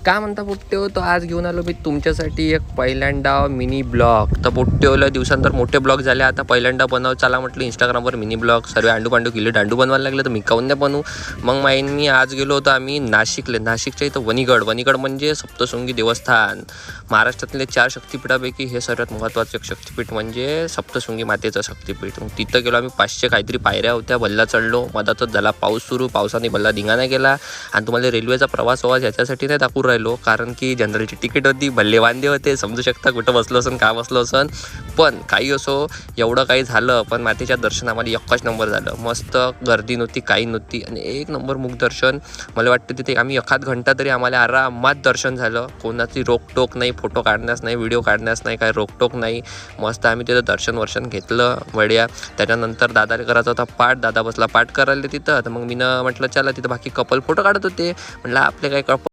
काय म्हणता पोट्टेहो, तो आज घेऊन आलो मी तुमच्यासाठी एक पहिल्यांदा मिनी ब्लॉग. तर पोट्टेहोला दिवसांतर मोठे ब्लॉग झाले, आता पहिल्यांदा बनव चला म्हटलं इंस्टाग्रामवर मिनी ब्लॉग. सर्व अंडू किल्ले दांडू बनवायला लागले, तर मी काऊन नाही बनवू. मग मी आज गेलो होतो आम्ही नाशिकच्या इथं वणीगड म्हणजे सप्तशृंगी देवस्थान. महाराष्ट्रातले 4 शक्तिपीठापैकी हे सर्वात महत्त्वाचं एक शक्तिपीठ म्हणजे सप्तशृंगी मातेचं शक्तिपीठ. मग तिथं गेलो आम्ही. 500 काहीतरी पायऱ्या होत्या, भल्ला चढलो. मधातच झाला पाऊस सुरू, पावसाने भल्ला धिंगाणा केला. आणि तुम्हाला रेल्वेचा प्रवास याच्यासाठी नाही दाखवून राहिलो, कारण की जनरलची तिकीट होती, भल्ले वांदे होते, समजू शकता कुठं बसलो असन का बसलो असन. पण काही असो, एवढं काही झालं, पण मातेच्या दर्शन आम्हाला एकच नंबर झालं. मस्त गर्दी नव्हती, काही नव्हती आणि एक नंबर मुखदर्शन. मला वाटतं तिथे आम्ही 1 घंटा तरी आम्हाला आरामात दर्शन झालं. कोणाची रोकटोक नाही, फोटो काढण्यास नाही, व्हिडिओ काढण्यास नाही, काही रोकटोक नाही. मस्त आम्ही तिथं दर्शन घेतलं बढिया. त्याच्यानंतर दादाला करायचा होता पाठ, दादा बसला पाठ करायला तिथं. तर मग मी म्हटलं चला, तिथं बाकी कपल फोटो काढत होते. म्हटलं आपले काही